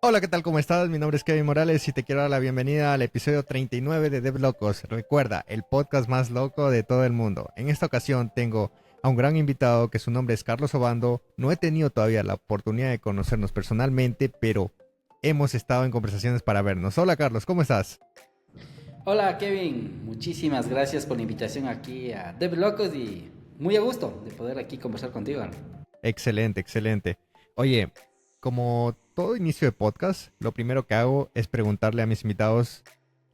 Hola, ¿qué tal? ¿Cómo estás? Mi nombre es Kevin Morales y te quiero dar la bienvenida al episodio 39 de Dev Locos. Recuerda, el podcast más loco de todo el mundo. En esta ocasión tengo a un gran invitado que su nombre es Carlos Obando. No he tenido todavía la oportunidad de conocernos personalmente, pero hemos estado en conversaciones para vernos. Hola Carlos, ¿cómo estás? Hola Kevin, muchísimas gracias por la invitación aquí a Dev Locos y muy a gusto de poder aquí conversar contigo. Excelente, excelente. Oye, como todo inicio de podcast, lo primero que hago es preguntarle a mis invitados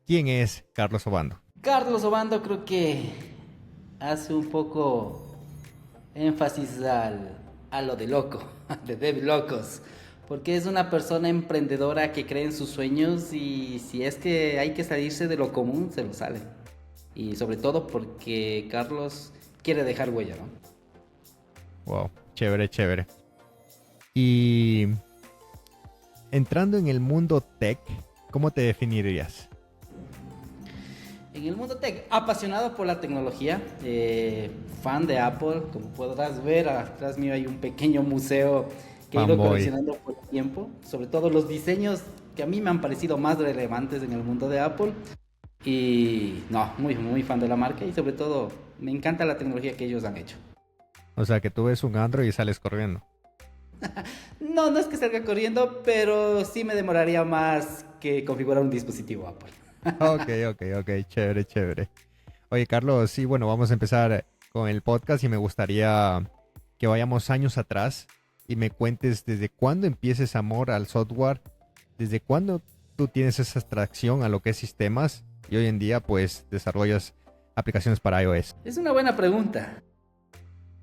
quién es Carlos Obando. Carlos Obando creo que hace un poco énfasis a lo de loco, de Dev Locos, porque es una persona emprendedora que cree en sus sueños y si es que hay que salirse de lo común, se lo sale. Y sobre todo porque Carlos quiere dejar huella, ¿no? Wow, chévere, chévere. Y entrando en el mundo tech, ¿cómo te definirías? En el mundo tech, apasionado por la tecnología, fan de Apple, como podrás ver, atrás mío hay un pequeño museo que he ido Fanboy. coleccionando por el tiempo, sobre todo los diseños que a mí me han parecido más relevantes en el mundo de Apple. Y no, muy, muy fan de la marca y sobre todo me encanta la tecnología que ellos han hecho. O sea, que tú ves un Android y sales corriendo. No, no es que salga corriendo, pero sí me demoraría más que configurar un dispositivo Apple. Ok, ok, ok, chévere, chévere. Oye, Carlos, sí, bueno, vamos a empezar con el podcast y me gustaría que vayamos años atrás y me cuentes desde cuándo empieces amor al software, desde cuándo tú tienes esa atracción a lo que es sistemas y hoy en día pues desarrollas aplicaciones para iOS. Es una buena pregunta.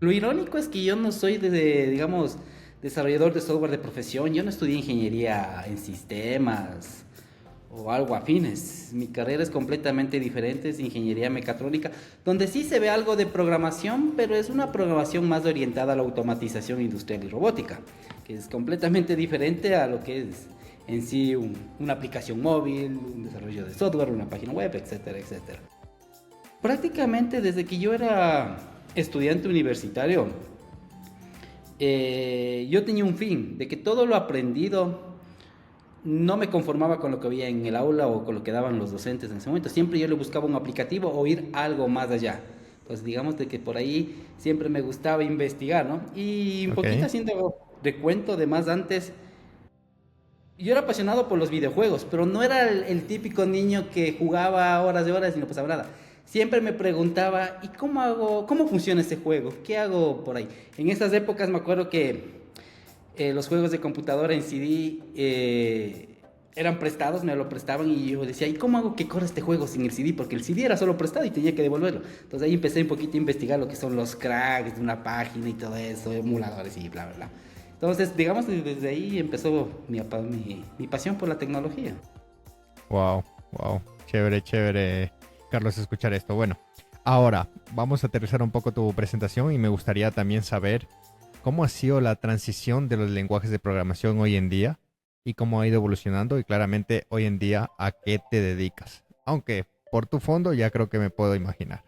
Lo irónico es que yo no soy digamos, desarrollador de software de profesión. Yo no estudié ingeniería en sistemas o algo afines. Mi carrera es completamente diferente, es ingeniería mecatrónica, donde sí se ve algo de programación, pero es una programación más orientada a la automatización industrial y robótica, que es completamente diferente a lo que es en sí una aplicación móvil, un desarrollo de software, una página web, etcétera, etcétera. Prácticamente desde que yo era estudiante universitario, yo tenía un fin de que todo lo aprendido no me conformaba con lo que había en el aula o con lo que daban los docentes en ese momento. Siempre yo le buscaba un aplicativo o ir algo más allá. Entonces digamos de que por ahí siempre me gustaba investigar, ¿no? Y un poquito Ok. haciendo recuento de más antes, yo era apasionado por los videojuegos, pero no era el típico niño que jugaba horas de horas y no pasaba nada. Siempre me preguntaba, ¿y cómo hago, cómo funciona este juego? ¿Qué hago por ahí? En esas épocas me acuerdo que los juegos de computadora en CD eran prestados, me lo prestaban y yo decía, ¿y cómo hago que corra este juego sin el CD? Porque el CD era solo prestado y tenía que devolverlo. Entonces ahí empecé un poquito a investigar lo que son los cracks de una página y todo eso, emuladores y bla, bla, bla. Entonces, digamos que desde ahí empezó mi pasión por la tecnología. Wow, wow. Chévere, chévere, Carlos, escuchar esto. Bueno, ahora vamos a aterrizar un poco tu presentación y me gustaría también saber cómo ha sido la transición de los lenguajes de programación hoy en día y cómo ha ido evolucionando y claramente hoy en día a qué te dedicas. Aunque por tu fondo ya creo que me puedo imaginar.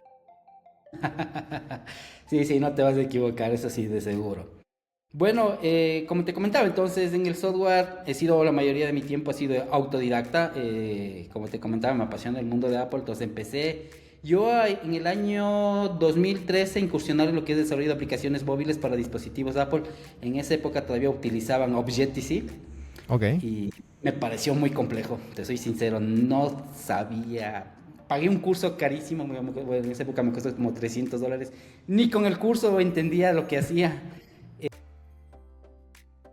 Sí, sí, no te vas a equivocar, eso sí, de seguro. Bueno, como te comentaba, entonces en el software he sido la mayoría de mi tiempo ha sido autodidacta. Como te comentaba, me apasiona el mundo de Apple, entonces empecé yo en el año 2013 a incursionar en lo que es desarrollo de aplicaciones móviles para dispositivos Apple. En esa época todavía utilizaban Objective-C Ok, y me pareció muy complejo, te soy sincero, no sabía. Pagué un curso carísimo, bueno, en esa época me costó como $300. Ni con el curso entendía lo que hacía.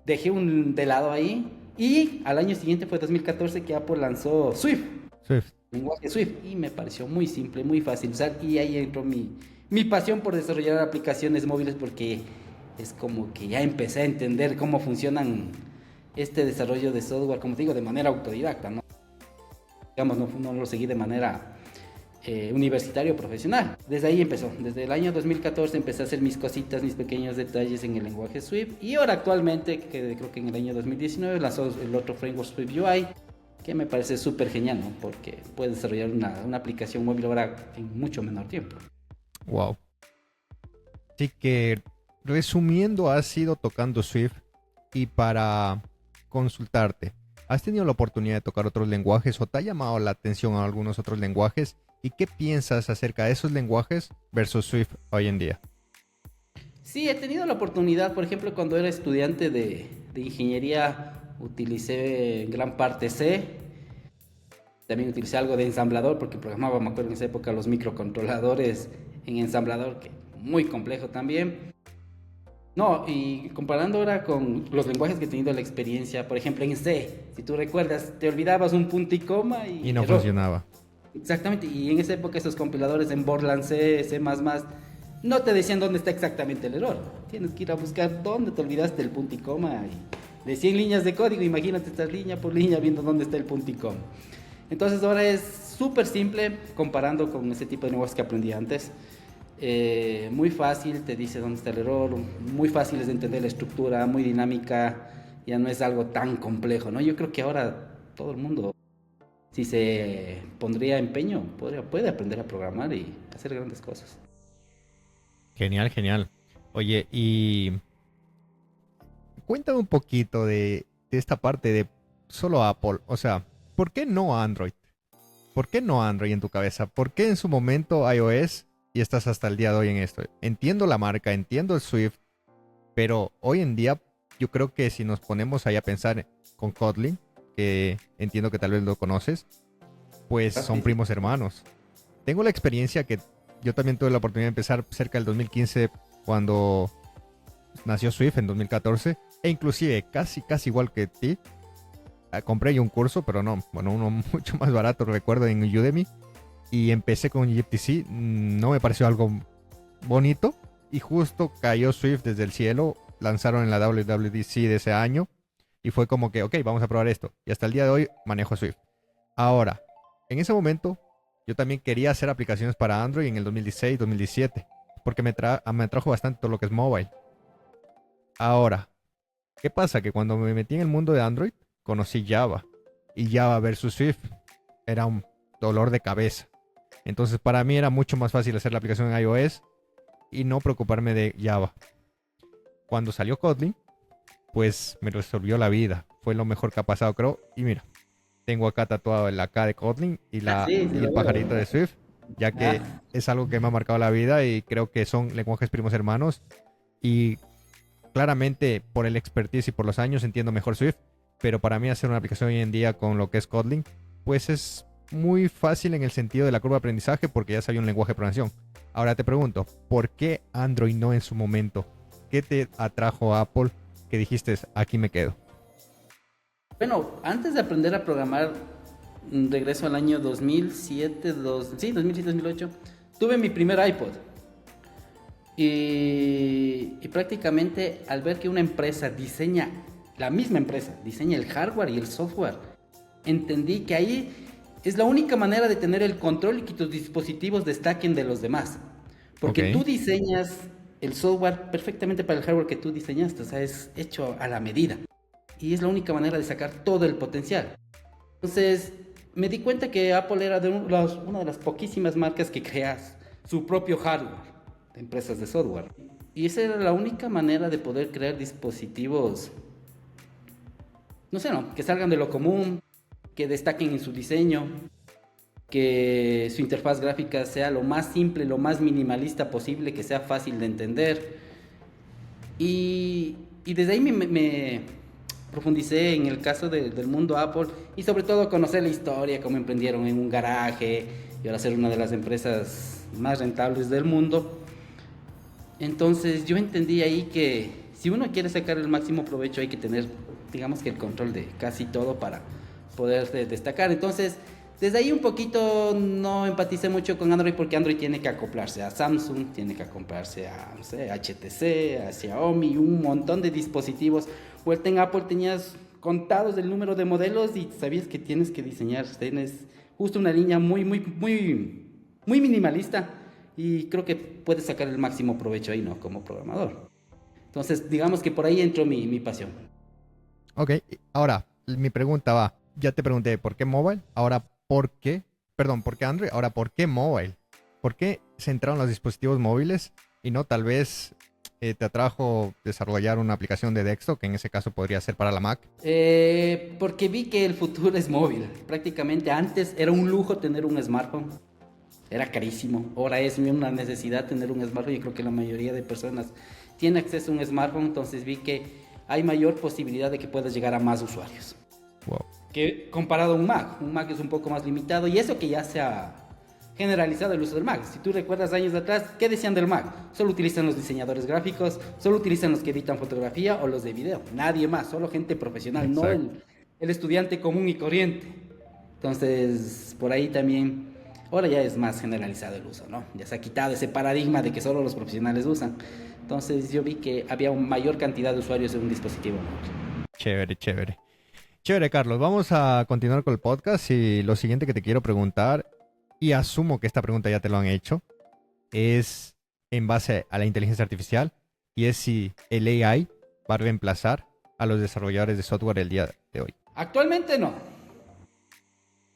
Dejé de lado ahí y al año siguiente fue 2014 que Apple lanzó Swift, Swift. lenguaje Swift, y me pareció muy simple, muy fácil de usar y ahí entró mi pasión por desarrollar aplicaciones móviles porque es como que ya empecé a entender cómo funcionan este desarrollo de software, como te digo, de manera autodidacta, ¿no? Digamos, no lo seguí de manera universitario profesional. Desde ahí empezó. Desde el año 2014 empecé a hacer mis cositas, mis pequeños detalles en el lenguaje Swift. Y ahora actualmente, que creo que en el año 2019, lanzó el otro framework Swift UI, que me parece súper genial, ¿no? Porque puedes desarrollar una aplicación móvil ahora en mucho menor tiempo. Wow. Así que resumiendo, has ido tocando Swift y para consultarte. ¿Has tenido la oportunidad de tocar otros lenguajes o te ha llamado la atención a algunos otros lenguajes? ¿Y qué piensas acerca de esos lenguajes versus Swift hoy en día? Sí, he tenido la oportunidad, por ejemplo, cuando era estudiante de ingeniería, utilicé en gran parte C. También utilicé algo de ensamblador porque programaba, me acuerdo en esa época, los microcontroladores en ensamblador, que muy complejo también. No, y comparando ahora con los lenguajes que he tenido la experiencia, por ejemplo en C, si tú recuerdas, te olvidabas un punto y coma Y y no error. funcionaba. Exactamente, y en esa época esos compiladores en Borland C, C++, no te decían dónde está exactamente el error. Tienes que ir a buscar dónde te olvidaste el punto y coma. Y de 100 líneas de código, imagínate estar línea por línea viendo dónde está el punto y coma. Entonces ahora es súper simple comparando con ese tipo de lenguajes que aprendí antes. Muy fácil, te dice dónde está el error, muy fácil es de entender la estructura, muy dinámica, ya no es algo tan complejo, ¿no? Yo creo que ahora todo el mundo, si se pondría empeño, puede aprender a programar y hacer grandes cosas. Genial, genial. Oye, y cuéntame un poquito de esta parte de solo Apple. O sea, ¿por qué no Android? ¿Por qué no Android en tu cabeza? ¿Por qué en su momento iOS y estás hasta el día de hoy en esto? Entiendo la marca, entiendo el Swift, pero hoy en día yo creo que si nos ponemos ahí a pensar con Kotlin, que entiendo que tal vez lo conoces, pues Ah, son sí, sí. primos hermanos. Tengo la experiencia que yo también tuve la oportunidad de empezar cerca del 2015 cuando nació Swift en 2014 e inclusive casi igual que ti. Compré yo un curso, pero no, bueno, uno mucho más barato, recuerdo, en Udemy. Y empecé con GPC, no me pareció algo bonito. Y justo cayó Swift desde el cielo, lanzaron en la WWDC de ese año. Y fue como que, ok, vamos a probar esto. Y hasta el día de hoy manejo Swift. Ahora, en ese momento, yo también quería hacer aplicaciones para Android en el 2016, 2017. Porque me atrajo bastante todo lo que es mobile. Ahora, ¿qué pasa? Que cuando me metí en el mundo de Android, conocí Java. Y Java versus Swift era un dolor de cabeza. Entonces para mí era mucho más fácil hacer la aplicación en iOS y no preocuparme de Java. Cuando salió Kotlin, pues me resolvió la vida. Fue lo mejor que ha pasado, creo. Y mira, tengo acá tatuado el AK de Kotlin y, Ah, sí, sí y el lo pajarito veo. de Swift, ya que Ah, es algo que me ha marcado la vida y creo que son lenguajes primos hermanos. Y claramente por el expertise y por los años entiendo mejor Swift, pero para mí hacer una aplicación hoy en día con lo que es Kotlin, pues es muy fácil en el sentido de la curva de aprendizaje porque ya sabía un lenguaje de programación. Ahora te pregunto, ¿por qué Android no en su momento? ¿Qué te atrajo a Apple que dijiste, aquí me quedo? bueno, antes de aprender a programar, regreso al año 2007, sí, 2007-2008, tuve mi primer iPod. Y prácticamente al ver que una empresa diseña, la misma empresa, diseña el hardware y el software, entendí que ahí es la única manera de tener el control y que tus dispositivos destaquen de los demás. Ok, Porque tú diseñas el software perfectamente para el hardware que tú diseñaste, o sea, es hecho a la medida. Y es la única manera de sacar todo el potencial. Entonces, me di cuenta que Apple era una de las poquísimas marcas que crea su propio hardware, de empresas de software. Y esa era la única manera de poder crear dispositivos, no sé, no, que salgan de lo común, que destaquen en su diseño, que su interfaz gráfica sea lo más simple, lo más minimalista posible, que sea fácil de entender. Y desde ahí me profundicé en el caso del mundo Apple y sobre todo conocer la historia, cómo emprendieron en un garaje y ahora ser una de las empresas más rentables del mundo. Entonces yo entendí ahí que si uno quiere sacar el máximo provecho hay que tener, digamos que el control de casi todo para poder destacar. Entonces, desde ahí un poquito no empaticé mucho con Android porque Android tiene que acoplarse a Samsung, tiene que acoplarse a, no sé, HTC, a Xiaomi, un montón de dispositivos. Vuelta en Apple tenías contados el número de modelos y sabías que tienes que diseñar, tienes justo una línea muy minimalista y creo que puedes sacar el máximo provecho ahí, ¿no? Como programador. Entonces, digamos que por ahí entró mi pasión. ok. Ahora, mi pregunta va, ya te pregunté por qué mobile, ahora por qué, perdón, por qué Android, ahora por qué mobile. ¿Por qué centraron los dispositivos móviles y no tal vez ¿Te atrajo desarrollar una aplicación de desktop, que en ese caso podría ser para la Mac? Porque vi que el futuro es móvil. Prácticamente antes era un lujo tener un smartphone. Era carísimo. Ahora es una necesidad tener un smartphone. Yo creo que la mayoría de personas tiene acceso a un smartphone. Entonces vi que hay mayor posibilidad de que puedas llegar a más usuarios. Wow. Que comparado a un Mac. Un Mac es un poco más limitado. Y eso que ya se ha generalizado el uso del Mac. Si tú recuerdas años atrás, ¿qué decían del Mac? Solo utilizan los diseñadores gráficos, solo utilizan los que editan fotografía o los de video. Nadie más, solo gente profesional, Exacto. no el estudiante común y corriente. Entonces, por ahí también, ahora ya es más generalizado el uso, ¿no? Ya se ha quitado ese paradigma de que solo los profesionales usan. Entonces yo vi que había una mayor cantidad de usuarios en un dispositivo móvil. Chévere, chévere. Chévere, Carlos. Vamos a continuar con el podcast y lo siguiente que te quiero preguntar, y asumo que esta pregunta ya te lo han hecho, es en base a la inteligencia artificial, y es si el AI va a reemplazar a los desarrolladores de software el día de hoy. Actualmente no.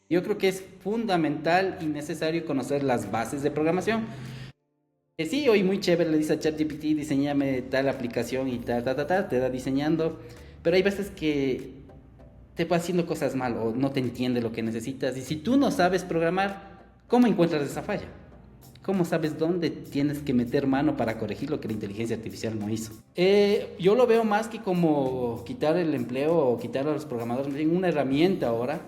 Yo creo que es fundamental y necesario conocer las bases de programación. Sí, hoy muy chévere le dice a ChatGPT, diseñame tal aplicación y te da diseñando, pero hay veces que te va haciendo cosas mal o no te entiende lo que necesitas. Y si tú no sabes programar, ¿cómo encuentras esa falla? ¿Cómo sabes dónde tienes que meter mano para corregir lo que la inteligencia artificial no hizo? Yo lo veo más que como quitar el empleo o quitar a los programadores, en una herramienta ahora.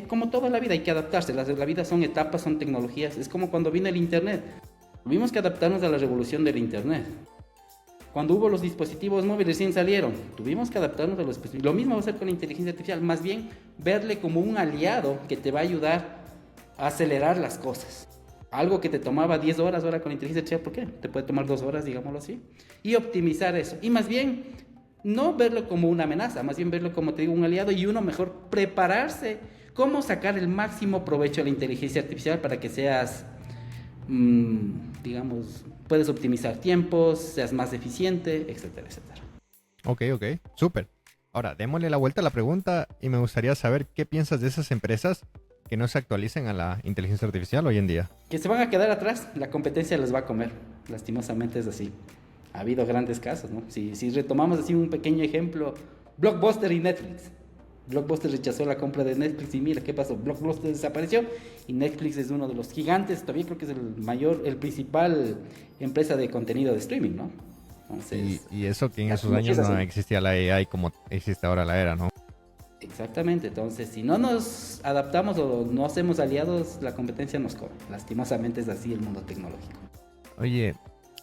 Como toda la vida hay que adaptarse, la vida son etapas, son tecnologías. Es como cuando vino el Internet. Tuvimos que adaptarnos a la revolución del Internet. Cuando hubo los dispositivos móviles recién salieron, tuvimos que adaptarnos a los dispositivos. Lo mismo va a ser con la inteligencia artificial, más bien verle como un aliado que te va a ayudar a acelerar las cosas. Algo que te tomaba 10 horas ahora con la inteligencia artificial, ¿por qué? Te puede tomar 2 horas, digámoslo así. Y optimizar eso. Y más bien, no verlo como una amenaza, más bien verlo como, te digo, un aliado y uno mejor prepararse. Cómo sacar el máximo provecho a la inteligencia artificial para que seas, digamos, puedes optimizar tiempos, seas más eficiente, etcétera, etcétera. Ok, súper. Ahora, démosle la vuelta a la pregunta y me gustaría saber qué piensas de esas empresas que no se actualicen a la inteligencia artificial hoy en día. Que se van a quedar atrás, la competencia les va a comer, lastimosamente es así. Ha habido grandes casos, ¿no? Si retomamos así un pequeño ejemplo, Blockbuster y Netflix. Blockbuster rechazó la compra de Netflix y mira qué pasó, Blockbuster desapareció y Netflix es uno de los gigantes, todavía creo que es el principal empresa de contenido de streaming, ¿no? Entonces, y eso que en esos años no existía la AI como existe ahora la era, ¿no? Exactamente, entonces si no nos adaptamos o no hacemos aliados, la competencia nos come. Lastimosamente es así el mundo tecnológico. Oye,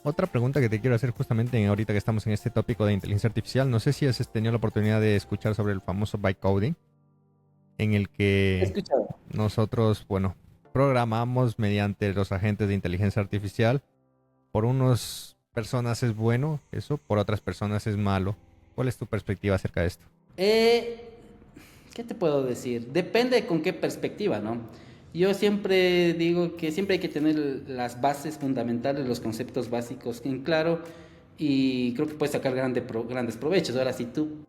otra pregunta que te quiero hacer justamente ahorita que estamos en este tópico de inteligencia artificial, no sé si has tenido la oportunidad de escuchar sobre el famoso bytecoding, en el que nosotros, bueno, programamos mediante los agentes de inteligencia artificial. Por unas personas es bueno eso, por otras personas es malo. ¿Cuál es tu perspectiva acerca de esto? ¿Qué te puedo decir? Depende con qué perspectiva, ¿no? Yo siempre digo que siempre hay que tener las bases fundamentales, los conceptos básicos en claro y creo que puedes sacar grandes provechos. Ahora, si tú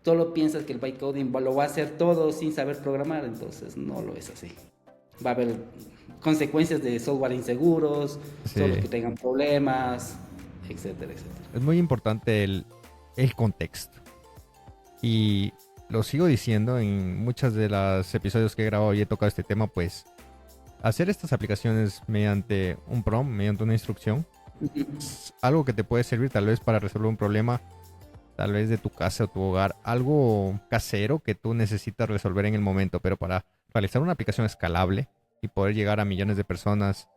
solo piensas que el bytecoding lo va a hacer todo sin saber programar, entonces no lo es así. Va a haber consecuencias de software inseguros, solo que tengan problemas, etcétera, etcétera. Es muy importante el contexto. Y lo sigo diciendo en muchos de los episodios que he grabado y he tocado este tema, pues hacer estas aplicaciones mediante un prompt, mediante una instrucción, es algo que te puede servir tal vez para resolver un problema, tal vez de tu casa o tu hogar, algo casero que tú necesitas resolver en el momento, pero para realizar una aplicación escalable y poder llegar a millones de personas,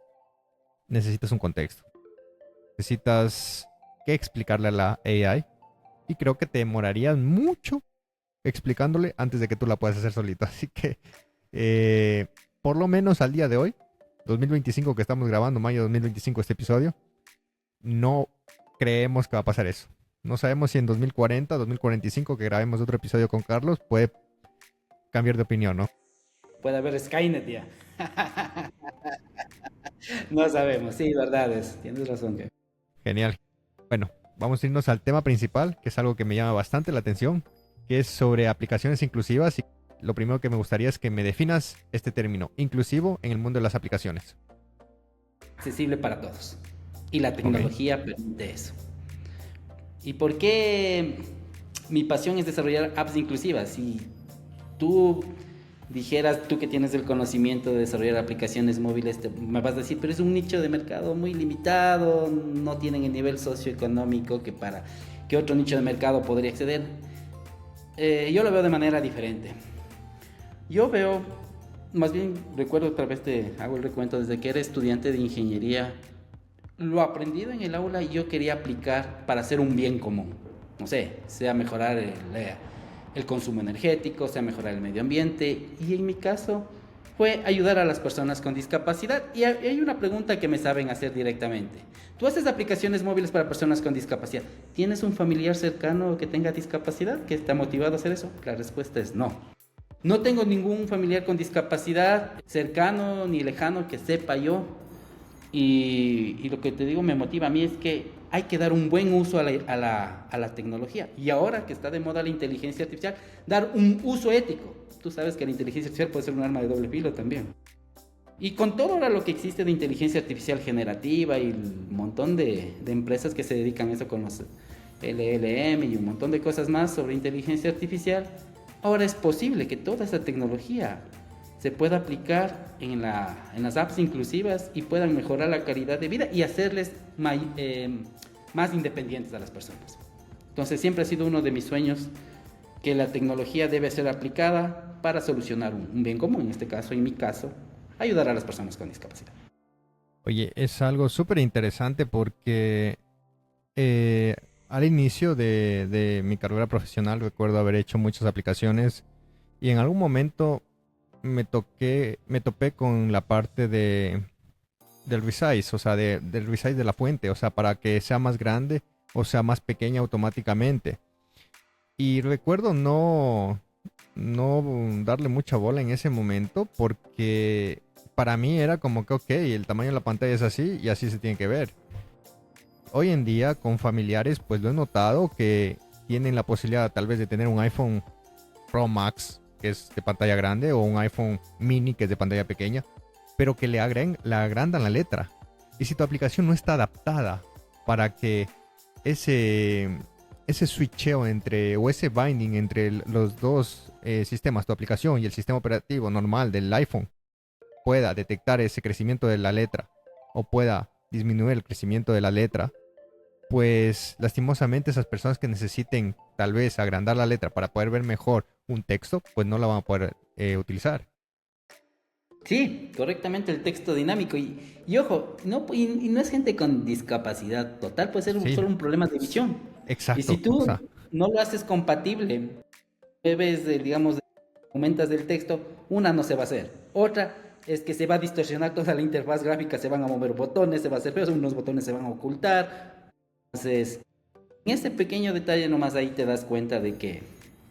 necesitas un contexto. Necesitas que explicarle a la AI y creo que te demorarías mucho explicándole antes de que tú la puedas hacer solito. Así que, por lo menos al día de hoy, 2025 que estamos grabando, mayo 2025 este episodio, no creemos que va a pasar eso. No sabemos si en 2040, 2045 que grabemos otro episodio con Carlos puede cambiar de opinión, ¿no? Puede haber Skynet ya. No sabemos, sí, verdades, tienes razón. Genial. Bueno, vamos a irnos al tema principal, que es algo que me llama bastante la atención, que es sobre aplicaciones inclusivas. Y lo primero que me gustaría es que me definas este término, inclusivo en el mundo de las aplicaciones. Accesible para todos. Y la tecnología permite eso. ¿Y por qué mi pasión es desarrollar apps inclusivas? Si tú dijeras, tú que tienes el conocimiento de desarrollar aplicaciones móviles, me vas a decir, pero es un nicho de mercado muy limitado, no tienen el nivel socioeconómico que para que otro nicho de mercado podría acceder. Yo lo veo de manera diferente. Yo veo, más bien recuerdo, otra vez te hago el recuento, desde que era estudiante de ingeniería, lo aprendido en el aula y yo quería aplicar para hacer un bien común. No sé, sea mejorar el consumo energético, sea mejorar el medio ambiente, y en mi caso fue ayudar a las personas con discapacidad. Y hay una pregunta que me saben hacer directamente. ¿Tú haces aplicaciones móviles para personas con discapacidad? ¿Tienes un familiar cercano que tenga discapacidad que está motivado a hacer eso? La respuesta es no. No tengo ningún familiar con discapacidad cercano ni lejano que sepa yo. Y lo que te digo me motiva a mí es que hay que dar un buen uso a la tecnología. Y ahora que está de moda la inteligencia artificial, dar un uso ético. Tú sabes que la inteligencia artificial puede ser un arma de doble filo también. Y con todo ahora lo que existe de inteligencia artificial generativa y un montón de empresas que se dedican a eso con los LLM y un montón de cosas más sobre inteligencia artificial, ahora es posible que toda esa tecnología se pueda aplicar en las apps inclusivas y puedan mejorar la calidad de vida y hacerles más independientes a las personas. Entonces siempre ha sido uno de mis sueños que la tecnología debe ser aplicada para solucionar un bien común, en este caso, en mi caso, ayudar a las personas con discapacidad. Oye, es algo súper interesante porque al inicio de mi carrera profesional recuerdo haber hecho muchas aplicaciones y en algún momento me topé con la parte del resize, o sea, del resize de la fuente, o sea, para que sea más grande o sea más pequeña automáticamente. Y recuerdo no darle mucha bola en ese momento porque para mí era como que, ok, el tamaño de la pantalla es así y así se tiene que ver. Hoy en día con familiares pues lo he notado que tienen la posibilidad tal vez de tener un iPhone Pro Max que es de pantalla grande o un iPhone mini que es de pantalla pequeña, pero que le agrandan la letra. Y si tu aplicación no está adaptada para que ese switcheo o ese binding entre los dos sistemas, tu aplicación y el sistema operativo normal del iPhone, pueda detectar ese crecimiento de la letra o pueda disminuir el crecimiento de la letra, pues lastimosamente esas personas que necesiten tal vez agrandar la letra para poder ver mejor un texto, pues no la van a poder utilizar. Sí, correctamente el texto dinámico. Y ojo, y no es gente con discapacidad total, puede ser Sí, solo un problema de visión. Y si exacto. O tú sea, no lo haces compatible, bebes, digamos, aumentas del texto, una no se va a hacer. Otra es que se va a distorsionar toda la interfaz gráfica, se van a mover botones, se va a hacer feo, unos botones se van a ocultar. Entonces, en ese pequeño detalle nomás ahí te das cuenta de que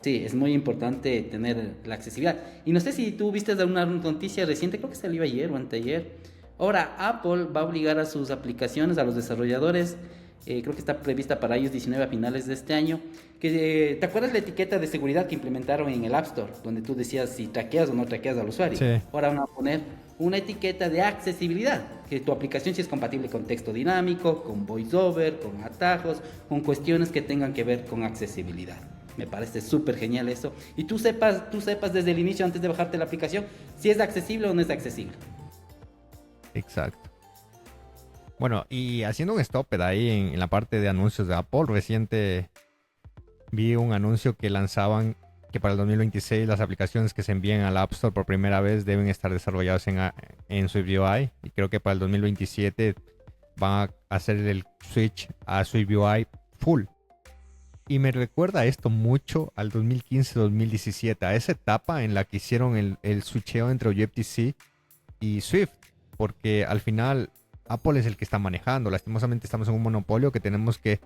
sí, es muy importante tener la accesibilidad. Y no sé si tú viste una noticia reciente, creo que salió ayer o anteayer. Ahora Apple va a obligar a sus aplicaciones, a los desarrolladores, creo que está prevista para iOS 19 a finales de este año, que ¿te acuerdas la etiqueta de seguridad que implementaron en el App Store? Donde tú decías si traqueas o no traqueas al usuario. sí, Ahora van a poner una etiqueta de accesibilidad, que tu aplicación sí es compatible con texto dinámico, con voiceover, con atajos, con cuestiones que tengan que ver con accesibilidad. Me parece súper genial eso. Y tú sepas desde el inicio, antes de bajarte la aplicación, si es accesible o no es accesible. exacto. Bueno, y haciendo un stop ahí en la parte de anuncios de Apple, reciente vi un anuncio que lanzaban que para el 2026 las aplicaciones que se envíen al App Store por primera vez deben estar desarrolladas en SwiftUI. Y creo que para el 2027 van a hacer el switch a SwiftUI full. Y me recuerda esto mucho al 2015-2017, a esa etapa en la que hicieron el switcheo entre Objective-C y Swift. Porque al final Apple es el que está manejando. Lastimosamente estamos en un monopolio que tenemos que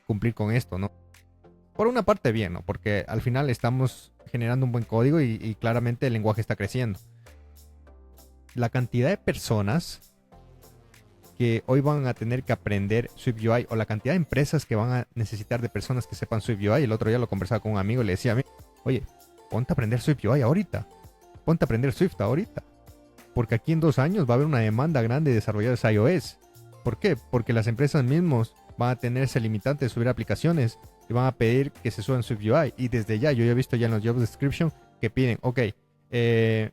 cumplir con esto, ¿no? Por una parte bien, ¿no? Porque al final estamos generando un buen código y claramente el lenguaje está creciendo. La cantidad de personas que hoy van a tener que aprender SwiftUI o la cantidad de empresas que van a necesitar de personas que sepan SwiftUI. El otro día lo conversaba con un amigo y le decía a mí, oye, ponte a aprender SwiftUI ahorita. Ponte a aprender Swift ahorita. Porque aquí en 2 años va a haber una demanda grande de desarrolladores iOS. ¿Por qué? Porque las empresas mismos van a tener ese limitante de subir aplicaciones y van a pedir que se suban Swift UI. Y desde ya, yo ya he visto ya en los job description que piden, ok,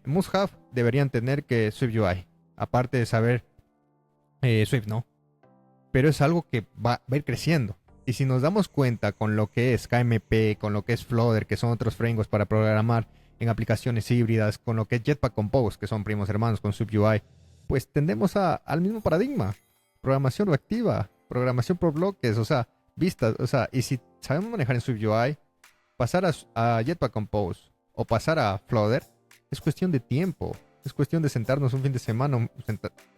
must have deberían tener que Swift UI, aparte de saber Swift, ¿no? Pero es algo que va a ir creciendo. Y si nos damos cuenta con lo que es KMP, con lo que es Flutter, que son otros frameworks para programar en aplicaciones híbridas, con lo que es Jetpack Compose, que son primos hermanos con Swift UI, pues tendemos al mismo paradigma. Programación reactiva, programación por bloques, o sea, vistas, o sea, y si sabemos manejar en Swift UI, pasar a Jetpack Compose o pasar a Flutter es cuestión de tiempo. Es cuestión de sentarnos un fin de semana,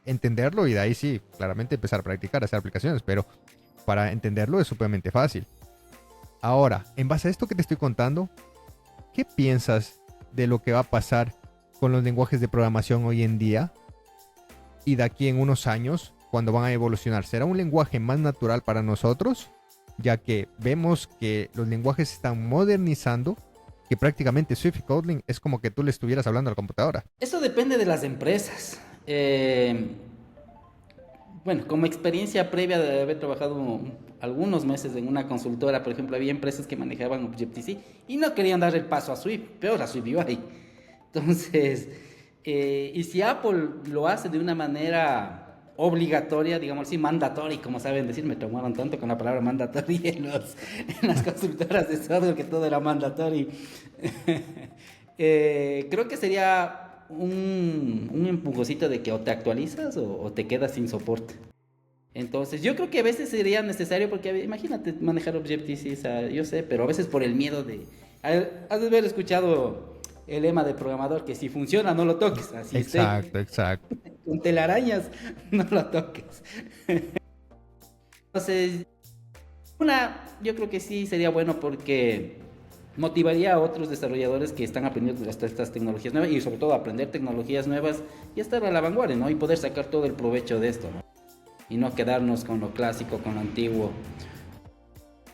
entenderlo y de ahí sí, claramente empezar a practicar, hacer aplicaciones, pero para entenderlo es supremamente fácil. Ahora, en base a esto que te estoy contando, ¿qué piensas de lo que va a pasar con los lenguajes de programación hoy en día y de aquí en unos años, cuando van a evolucionar? ¿Será un lenguaje más natural para nosotros? Ya que vemos que los lenguajes se están modernizando, que prácticamente Swift y Kotlin es como que tú le estuvieras hablando a la computadora. Eso depende de las empresas. Bueno, como experiencia previa de haber trabajado algunos meses en una consultora, por ejemplo, había empresas que manejaban Objective-C y no querían dar el paso a Swift, peor a Swift UI. Entonces, y si Apple lo hace de una manera obligatoria, digamos así, mandatoria, como saben decir, me tomaron tanto con la palabra mandatoria en las consultoras de software que todo era mandatorio. Creo que sería un empujoncito de que o te actualizas o te quedas sin soporte. Entonces, yo creo que a veces sería necesario, porque imagínate manejar Objective-C, o sea, yo sé, pero a veces por el miedo de... Has de haber escuchado el lema de programador, que si funciona no lo toques, así Exacto, exacto. con telarañas no lo toques. Entonces, yo creo que sí sería bueno porque motivaría a otros desarrolladores que están aprendiendo estas tecnologías nuevas y sobre todo aprender tecnologías nuevas y estar a la vanguardia, ¿no? Y poder sacar todo el provecho de esto, ¿no? Y no quedarnos con lo clásico, con lo antiguo.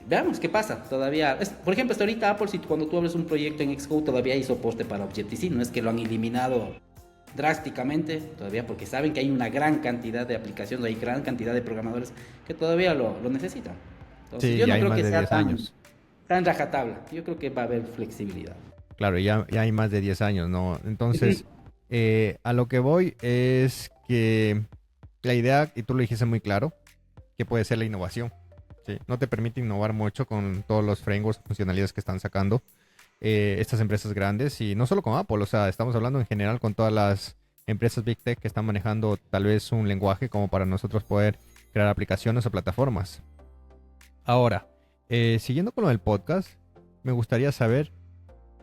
Veamos qué pasa. Todavía, por ejemplo, hasta ahorita Apple, si cuando tú abres un proyecto en Xcode todavía hay soporte para Objective-C, no es que lo han eliminado drásticamente, todavía porque saben que hay una gran cantidad de aplicaciones, hay gran cantidad de programadores que todavía lo necesitan. Entonces, Sí, yo ya no hay creo más que de sea 10 años. tan rajatabla. Yo creo que va a haber flexibilidad. Claro, ya hay más de 10 años, ¿no? Entonces, a lo que voy es que la idea, y tú lo dijiste muy claro, que puede ser la innovación. ¿Sí? No te permite innovar mucho con todos los frameworks, funcionalidades que están sacando estas empresas grandes, y no solo con Apple, o sea, estamos hablando en general con todas las empresas Big Tech que están manejando tal vez un lenguaje como para nosotros poder crear aplicaciones o plataformas. Ahora, siguiendo con lo del podcast, me gustaría saber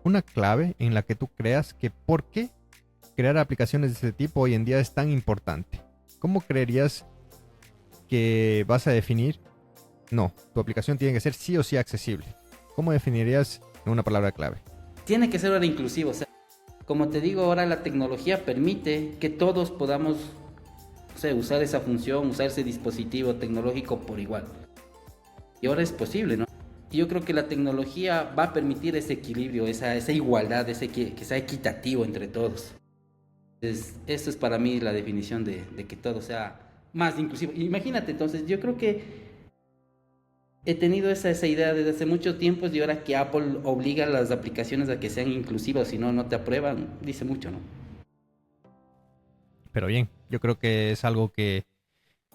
una clave en la que tú creas que por qué crear aplicaciones de este tipo hoy en día es tan importante. ¿Cómo creerías que vas a definir? No, tu aplicación tiene que ser sí o sí accesible. ¿Cómo definirías en una palabra clave? Tiene que ser ahora inclusivo. O sea, como te digo, ahora la tecnología permite que todos podamos, o sea, usar esa función, usar ese dispositivo tecnológico por igual. Y ahora es posible, ¿no? Y yo creo que la tecnología va a permitir ese equilibrio, esa igualdad, que sea equitativo entre todos. Eso es para mí la definición de que todo sea más inclusivo. Imagínate, entonces, yo creo que he tenido esa idea desde hace mucho tiempo y ahora que Apple obliga a las aplicaciones a que sean inclusivas, si no, no te aprueban, dice mucho, ¿no? Pero bien, yo creo que es algo que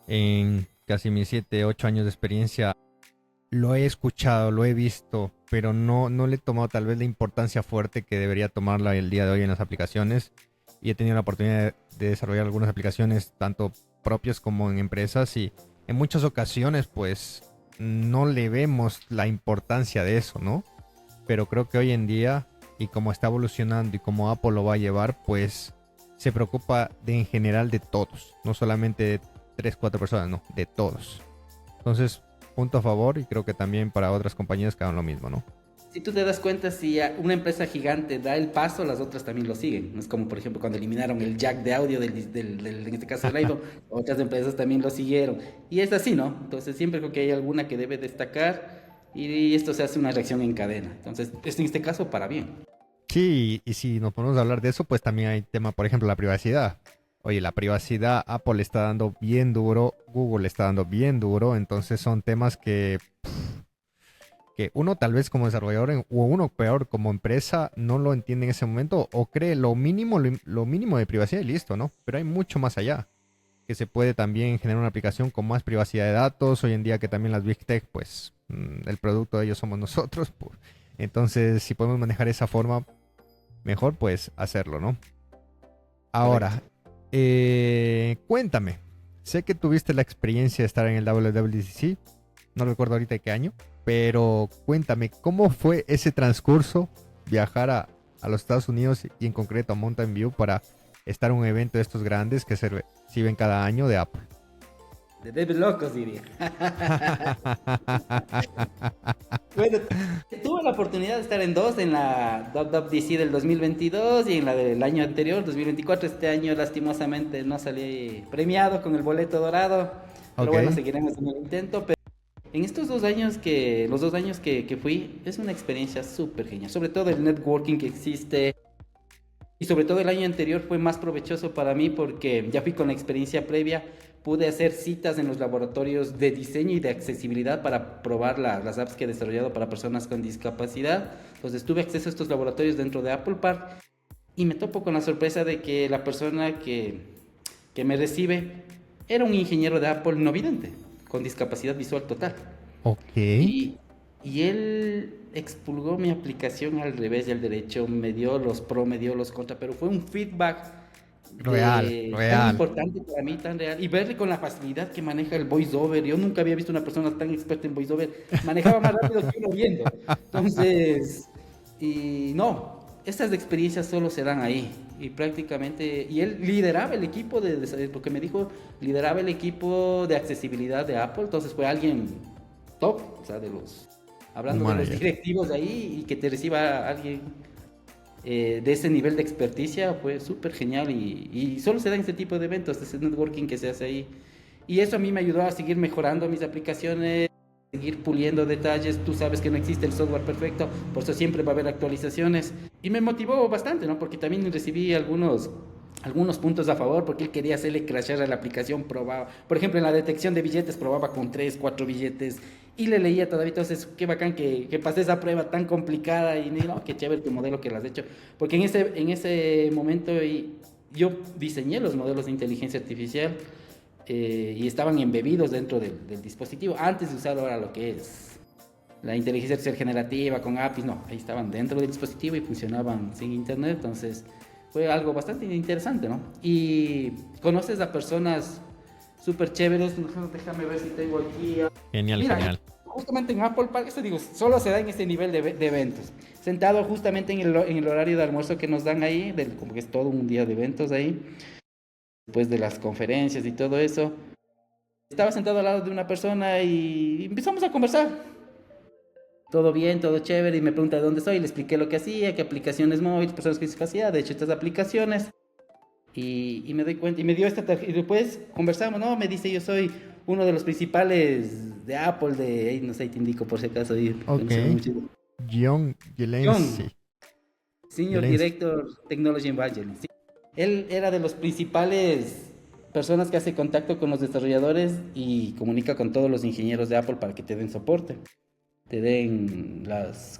en casi mis 7, 8 años de experiencia lo he escuchado, lo he visto, pero no le he tomado tal vez la importancia fuerte que debería tomarla el día de hoy en las aplicaciones. Y he tenido la oportunidad de desarrollar algunas aplicaciones, tanto propias como en empresas, y en muchas ocasiones pues no le vemos la importancia de eso, ¿no? Pero creo que hoy en día, y como está evolucionando y como Apple lo va a llevar, pues se preocupa en general de todos, no solamente de 3, 4 personas, no, de todos. Entonces, punto a favor, y creo que también para otras compañías que hagan lo mismo, ¿no? Si tú te das cuenta, si una empresa gigante da el paso, las otras también lo siguen. Es como, por ejemplo, cuando eliminaron el jack de audio en este caso del iPhone, otras empresas también lo siguieron. Y es así, ¿no? Entonces siempre creo que hay alguna que debe destacar y esto se hace una reacción en cadena. Entonces, en este caso, para bien. Sí, y si nos ponemos a hablar de eso, pues también hay tema, por ejemplo, la privacidad. Oye, la privacidad, Apple le está dando bien duro, Google le está dando bien duro, entonces son temas que uno tal vez como desarrollador o uno peor como empresa no lo entiende en ese momento o cree lo mínimo de privacidad y listo, ¿no? Pero hay mucho más allá, que se puede también generar una aplicación con más privacidad de datos, hoy en día que también las Big Tech, pues el producto de ellos somos nosotros, pues. Entonces si podemos manejar esa forma, mejor pues hacerlo, ¿no? Correcto. Ahora, cuéntame, sé que tuviste la experiencia de estar en el WWDC, no recuerdo ahorita de qué año, pero cuéntame, ¿cómo fue ese transcurso viajar a los Estados Unidos y en concreto a Mountain View para estar en un evento de estos grandes que se reciben cada año de Apple? De locos, diría. Bueno, tuve la oportunidad de estar en dos, en la WWDC del 2022 y en la del año anterior, 2024. Este año lastimosamente no salí premiado con el boleto dorado, pero Ok, bueno, seguiremos en el intento. Pero en estos 2 años los 2 años que fui, es una experiencia súper genial, sobre todo el networking que existe. Y sobre todo el año anterior fue más provechoso para mí porque ya fui con la experiencia previa, pude hacer citas en los laboratorios de diseño y de accesibilidad para probar las apps que he desarrollado para personas con discapacidad. Entonces tuve acceso a estos laboratorios dentro de Apple Park y me topo con la sorpresa de que la persona que me recibe era un ingeniero de Apple no vidente, con discapacidad visual total. ok, Y, y él expulgó mi aplicación al revés y al derecho, me dio los pro, me dio los contra, pero fue un feedback real, tan real. importante para mí, tan real. Y verle con la facilidad que maneja el voiceover. Yo nunca había visto una persona tan experta en voiceover. Manejaba más rápido que uno viendo. Entonces, y no, estas experiencias solo se dan ahí. Y prácticamente, y él lideraba el equipo porque me dijo, lideraba el equipo de accesibilidad de Apple. Entonces fue alguien top, o sea, Un hablando de los manager. directivos de ahí y que te reciba alguien de ese nivel de experticia fue súper genial y solo se da en este tipo de eventos, ese networking que se hace ahí. Y eso a mí me ayudó a seguir mejorando mis aplicaciones, seguir puliendo detalles. Tú sabes que no existe el software perfecto, por eso siempre va a haber actualizaciones. Y me motivó bastante, ¿no? Porque también recibí algunos puntos a favor, porque él quería hacerle crashear a la aplicación, probaba. Por ejemplo, en la detección de billetes probaba con 3 4 billetes y le leía todavía. Entonces, qué bacán que pasé esa prueba tan complicada y no, qué chévere tu modelo que lo has hecho. Porque en ese momento yo diseñé los modelos de inteligencia artificial y estaban embebidos dentro del dispositivo antes de usar ahora lo que es la inteligencia artificial generativa con APIs. No, ahí estaban dentro del dispositivo y funcionaban sin internet. Entonces fue algo bastante interesante, ¿no? Y conoces a personas súper chéveres. Déjame ver si tengo aquí. Genial, Mira, genial. justamente en Apple Park, esto digo, solo se da en este nivel de eventos. Sentado justamente en el horario de almuerzo que nos dan ahí, como que es todo un día de eventos ahí, después de las conferencias y todo eso. Estaba sentado al lado de una persona y empezamos a conversar. Todo bien, todo chévere, y me pregunta de dónde soy, le expliqué lo que hacía, qué aplicaciones móviles, personas con discapacidad, de hecho estas aplicaciones, y me doy cuenta, y me dio esta tarjeta, y después conversamos, ¿no? Me dice, yo soy uno de los principales de Apple, no sé, te indico por si acaso, porque Ok. no sé mucho. John John, Jelensi. Senior Jelensi. Director Technology Evangelist. Sí. Él era de los principales personas que hace contacto con los desarrolladores y comunica con todos los ingenieros de Apple para que te den soporte, te den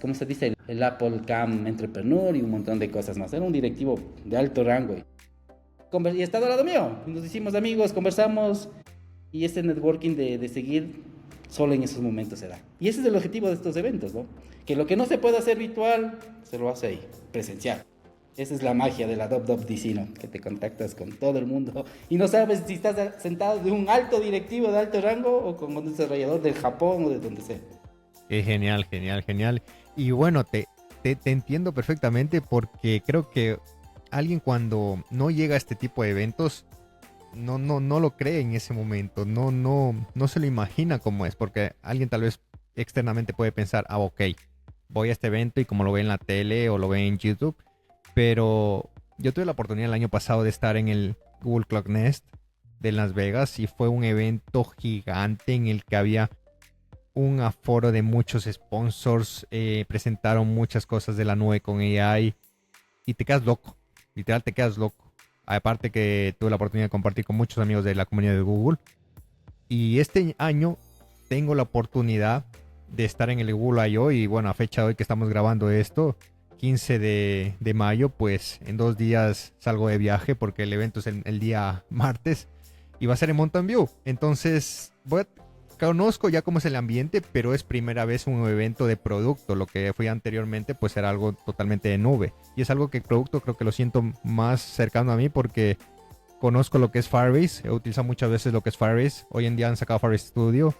¿cómo se dice? El Apple Cam Entrepreneur y un montón de cosas más. Era un directivo de alto rango. Y está al lado mío. Nos hicimos amigos, conversamos y este networking de seguir solo en esos momentos se da. Y ese es el objetivo de estos eventos, ¿no? Que lo que no se puede hacer virtual, se lo hace ahí, presencial. Esa es la magia de la WWDC, ¿no? Que te contactas con todo el mundo y no sabes si estás sentado de un alto directivo de alto rango o con un desarrollador del Japón o de donde sea. Genial, genial, genial. Y bueno, te entiendo perfectamente porque creo que alguien cuando no llega a este tipo de eventos no lo cree en ese momento, no se lo imagina cómo es, porque alguien tal vez externamente puede pensar, ah, ok, voy a este evento y como lo ve en la tele o lo ve en YouTube, pero yo tuve la oportunidad el año pasado de estar en el Google Cloud Nest de Las Vegas y fue un evento gigante en el que había un aforo de muchos sponsors, presentaron muchas cosas de la nube con AI y te quedas loco, literal te quedas loco. Aparte que tuve la oportunidad de compartir con muchos amigos de la comunidad de Google. Y este año tengo la oportunidad de estar en el Google I.O. y bueno, a fecha de hoy que estamos grabando esto, 15 de mayo, pues en 2 días salgo de viaje porque el evento es el día martes y va a ser en Mountain View. Entonces, conozco ya cómo es el ambiente, pero es primera vez un evento de producto. Lo que fui anteriormente, pues era algo totalmente de nube. Y es algo que el producto creo que lo siento más cercano a mí porque conozco lo que es Firebase. He utilizado muchas veces lo que es Firebase. Hoy en día han sacado Firebase Studio.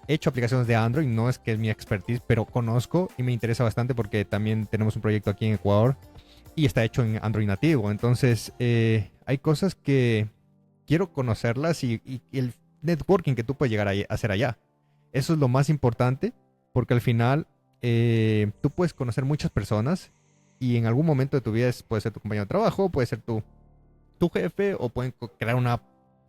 He hecho aplicaciones de Android, no es que es mi expertise, pero conozco y me interesa bastante porque también tenemos un proyecto aquí en Ecuador y está hecho en Android nativo. Entonces, hay cosas que quiero conocerlas y el networking que tú puedes llegar a hacer allá. Eso es lo más importante porque al final tú puedes conocer muchas personas y en algún momento de tu vida puede ser tu compañero de trabajo, puede ser tu jefe o pueden crear una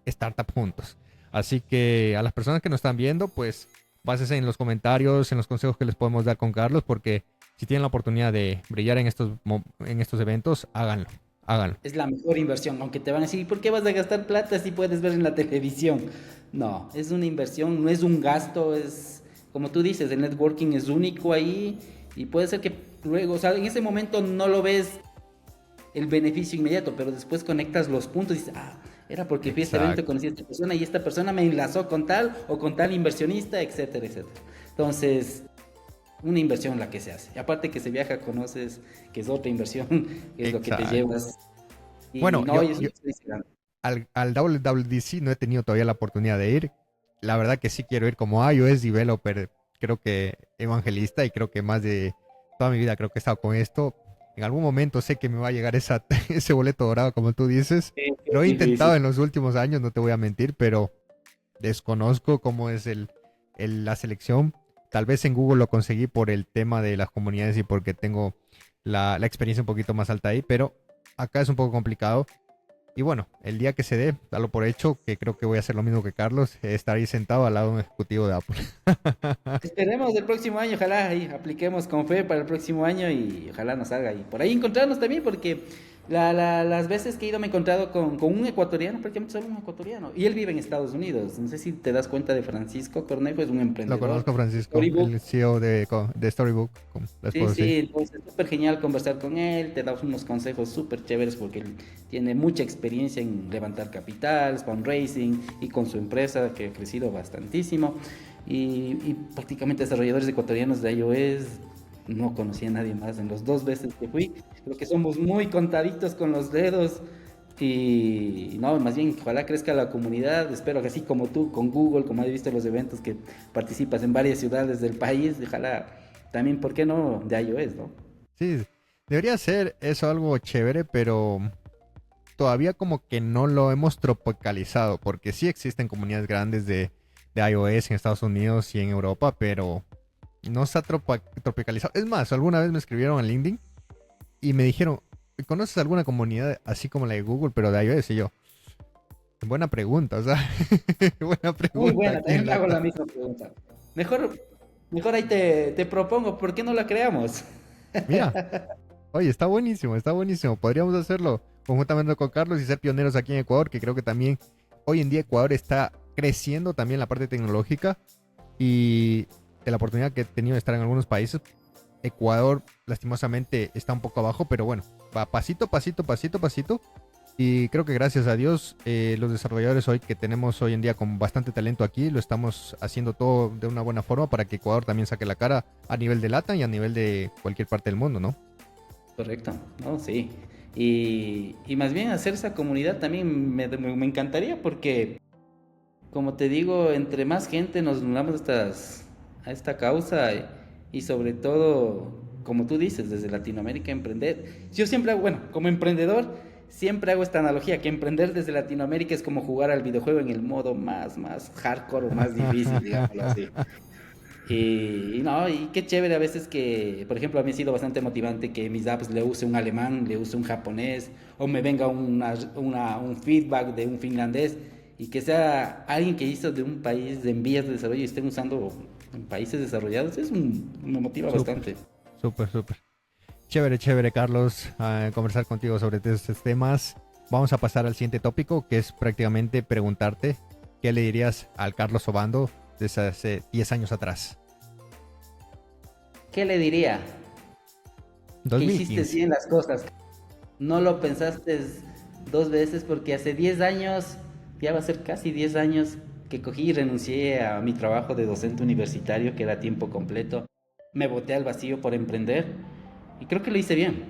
startup juntos. Así que a las personas que nos están viendo, pues básense en los comentarios, en los consejos que les podemos dar con Carlos, porque si tienen la oportunidad de brillar en estos eventos, háganlo, háganlo. Es la mejor inversión, aunque te van a decir, ¿por qué vas a gastar plata si puedes ver en la televisión? No, es una inversión, no es un gasto, es como tú dices, el networking es único ahí y puede ser que luego, o sea, en ese momento no lo ves el beneficio inmediato, pero después conectas los puntos y dices, ah, era porque fui a este evento, Exacto, conocí a esta persona y esta persona me enlazó con tal o con tal inversionista, etcétera, etcétera. Entonces, una inversión la que se hace. Y aparte que se viaja, conoces que es otra inversión, que es lo que te exacto. llevas. Y Bueno, no, y es una experiencia grande. al WWDC no he tenido todavía la oportunidad de ir. La verdad que sí quiero ir como iOS developer, creo que evangelista y creo que más de toda mi vida creo que he estado con esto. En algún momento sé que me va a llegar ese boleto dorado, como tú dices. Lo Es he intentado difícil. en los últimos años, no te voy a mentir, pero desconozco cómo es la selección. Tal vez en Google lo conseguí por el tema de las comunidades y porque tengo la experiencia un poquito más alta ahí, pero acá es un poco complicado. Y bueno, el día que se dé, dalo por hecho, que creo que voy a hacer lo mismo que Carlos, estar ahí sentado al lado de un ejecutivo de Apple. Esperemos el próximo año, ojalá ahí apliquemos con fe para el próximo año y ojalá nos salga ahí. Por ahí encontrarnos también, porque las veces que he ido me he encontrado con un ecuatoriano, prácticamente solo un ecuatoriano, y él vive en Estados Unidos. No sé si te das cuenta de Francisco Cornejo, es un Lo emprendedor. conozco, Francisco, Storybook. el CEO de Storybook, como les Sí, puedo decir. sí, entonces es súper genial conversar con él, te da unos consejos súper chéveres porque él tiene mucha experiencia en levantar capital, fundraising y con su empresa que ha crecido bastantísimo. Y prácticamente desarrolladores ecuatorianos de iOS no conocía a nadie más en los 2 veces que fui. Creo que somos muy contaditos con los dedos y no, más bien ojalá crezca la comunidad. Espero que así como tú con Google, como has visto en los eventos que participas en varias ciudades del país, ojalá también, ¿por qué no? De iOS, ¿no? Sí, debería ser eso algo chévere, pero todavía como que no lo hemos tropicalizado, porque sí existen comunidades grandes de iOS en Estados Unidos y en Europa, pero no se ha tropicalizado. Es más, alguna vez me escribieron en LinkedIn y me dijeron, ¿conoces alguna comunidad así como la de Google, pero de iOS? Y yo, buena pregunta, o sea, buena Muy pregunta, buena, ¿quién también me la hago la conoce? misma pregunta. Mejor, mejor ahí te propongo, ¿por qué no la creamos? Mira, oye, está buenísimo, está buenísimo. Podríamos hacerlo conjuntamente con Carlos y ser pioneros aquí en Ecuador, que creo que también hoy en día Ecuador está creciendo también la parte tecnológica y de la oportunidad que he tenido de estar en algunos países. Ecuador lastimosamente está un poco abajo, pero bueno, va pasito, pasito, pasito, pasito. Y creo que gracias a Dios, los desarrolladores hoy que tenemos hoy en día con bastante talento aquí, lo estamos haciendo todo de una buena forma para que Ecuador también saque la cara a nivel de LATAM y a nivel de cualquier parte del mundo, ¿no? Correcto, ¿no? Sí. Y más bien hacer esa comunidad también me encantaría porque, como te digo, entre más gente nos unamos a esta causa y sobre todo, como tú dices, desde Latinoamérica emprender. Yo siempre hago, bueno, como emprendedor, siempre hago esta analogía, que emprender desde Latinoamérica es como jugar al videojuego en el modo más hardcore o más difícil, digámoslo así. Y no, y qué chévere a veces que, por ejemplo, a mí ha sido bastante motivante que mis apps le use un alemán, le use un japonés, o me venga un feedback de un finlandés, y que sea alguien que hizo de un país en vías de desarrollo y estén usando en países desarrollados, me motiva Súper, bastante. súper, súper. Chévere, chévere, Carlos, conversar contigo sobre estos temas. Vamos a pasar al siguiente tópico, que es prácticamente preguntarte qué le dirías al Carlos Obando desde hace 10 años atrás. ¿Qué le diría? Que hiciste 2015. bien las cosas. No lo pensaste dos veces porque hace 10 años, ya va a ser casi 10 años, que cogí y renuncié a mi trabajo de docente universitario, que era a tiempo completo. Me boté al vacío por emprender y creo que lo hice bien,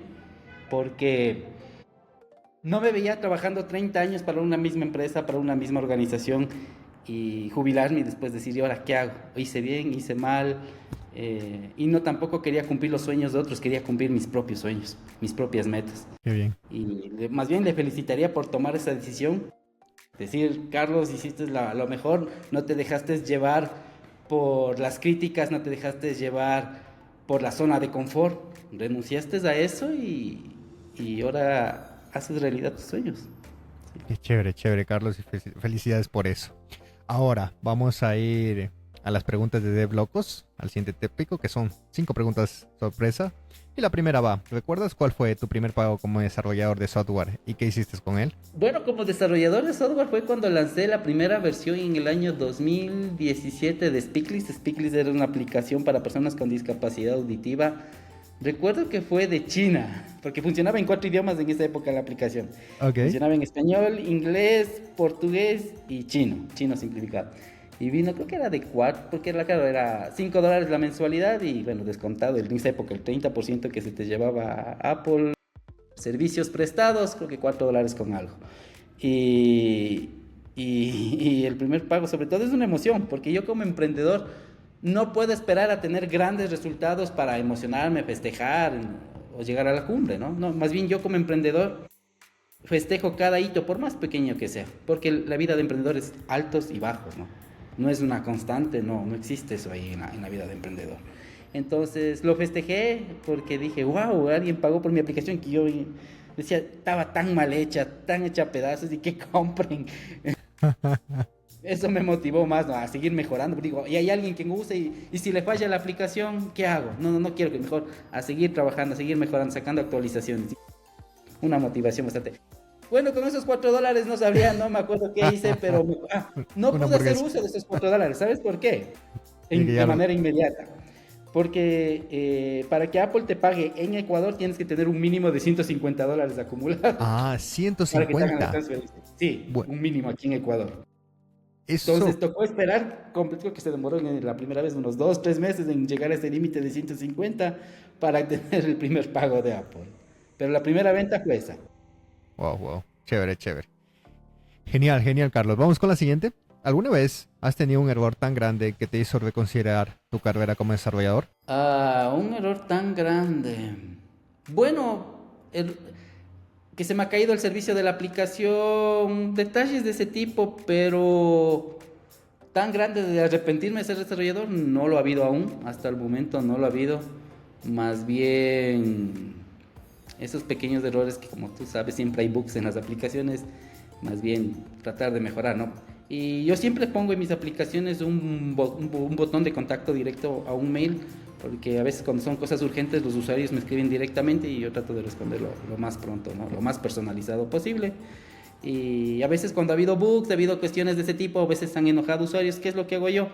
porque no me veía trabajando 30 años para una misma empresa, para una misma organización y jubilarme y después decir, ¿y ahora qué hago? ¿Hice bien? ¿Hice mal? Y no tampoco quería cumplir los sueños de otros, quería cumplir mis propios sueños, mis propias metas. Qué bien. Y más bien le felicitaría por tomar esa decisión. Decir, Carlos, hiciste lo mejor, no te dejaste llevar por las críticas, no te dejaste llevar por la zona de confort. Renunciaste a eso y ahora haces realidad tus sueños. Qué chévere, chévere, Carlos, y felicidades por eso. Ahora vamos a ir a las preguntas de Dev Locos, al siguiente tópico, que son 5 preguntas sorpresa. Y la primera va, ¿recuerdas cuál fue tu primer pago como desarrollador de software y qué hiciste con él? Bueno, como desarrollador de software fue cuando lancé la primera versión en el año 2017 de Speakly. Speakly era una aplicación para personas con discapacidad auditiva. Recuerdo que fue de China, porque funcionaba en 4 idiomas en esa época la aplicación. Ok. Funcionaba en español, inglés, portugués y chino simplificado. Y vino, creo que era de 4, porque claro, era $5 la mensualidad y bueno, descontado en esa época el 30% que se te llevaba a Apple, servicios prestados, creo que $4 con algo. Y, y el primer pago sobre todo es una emoción, porque yo como emprendedor no puedo esperar a tener grandes resultados para emocionarme, festejar o llegar a la cumbre, ¿no? No, más bien yo como emprendedor festejo cada hito, por más pequeño que sea, porque la vida de emprendedor es altos y bajos, ¿no? No es una constante, no existe eso ahí en la vida de emprendedor. Entonces lo festejé porque dije, wow, alguien pagó por mi aplicación que yo decía, estaba tan mal hecha, tan hecha a pedazos y que compren. Eso me motivó más, ¿no?, a seguir mejorando. Digo, y hay alguien que me usa y si le falla la aplicación, ¿qué hago? No quiero que mejor, a seguir trabajando, a seguir mejorando, sacando actualizaciones. Una motivación bastante. Bueno, con esos $4 no sabría, no me acuerdo qué hice, pero no Una pude hacer hamburguesa. uso de esos $4. ¿Sabes por qué? Y que De ya manera inmediata. Porque para que Apple te pague en Ecuador tienes que tener un mínimo de $150 acumulados Ah, para que te hagan la 150. transferencia. Sí, Bueno, un mínimo aquí en Ecuador. eso. Entonces tocó esperar, creo que se demoró la primera vez unos 2, 3 meses en llegar a ese límite de 150 para tener el primer pago de Apple. Pero la primera venta fue esa. Wow, wow. Chévere, chévere. Genial, genial, Carlos. Vamos con la siguiente. ¿Alguna vez has tenido un error tan grande que te hizo reconsiderar tu carrera como desarrollador? Un error tan grande. Bueno, que se me ha caído el servicio de la aplicación, detalles de ese tipo, pero tan grande de arrepentirme de ser desarrollador, no lo ha habido aún, hasta el momento no lo ha habido. Más bien, esos pequeños errores que como tú sabes, siempre hay bugs en las aplicaciones, más bien tratar de mejorar, ¿no? Y yo siempre pongo en mis aplicaciones un botón de contacto directo a un mail, porque a veces cuando son cosas urgentes los usuarios me escriben directamente y yo trato de responderlo lo más pronto, ¿no? Lo más personalizado posible. Y a veces cuando ha habido bugs, ha habido cuestiones de ese tipo, a veces han enojado usuarios, ¿qué es lo que hago yo?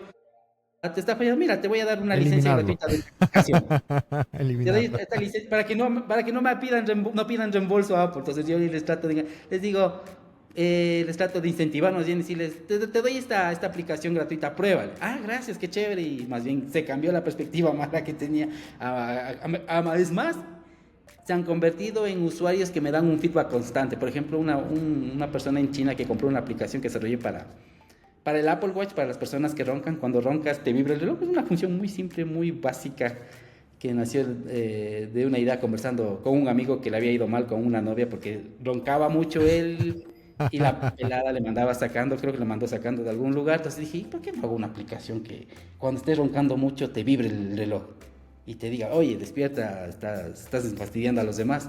Te está fallando, mira, te voy a dar una licencia Eliminarlo. gratuita de esta aplicación. Te doy Eliminarlo. esta licencia para que no me pidan, no pidan reembolso a Apple. Entonces yo les digo, les trato de incentivar, más bien decirles, te doy esta aplicación gratuita, pruébala. Ah, gracias, qué chévere. Y más bien se cambió la perspectiva mala que tenía. Es más, se han convertido en usuarios que me dan un feedback constante. Por ejemplo, una persona en China que compró una aplicación que desarrollé para el Apple Watch, para las personas que roncan. Cuando roncas te vibra el reloj. Es una función muy simple, muy básica, que nació de una idea conversando con un amigo que le había ido mal con una novia porque roncaba mucho él y la pelada le mandaba sacando, creo que le mandó sacando de algún lugar. Entonces dije, ¿y por qué no hago una aplicación que cuando estés roncando mucho te vibre el reloj y te diga, oye, despierta, estás fastidiando a los demás?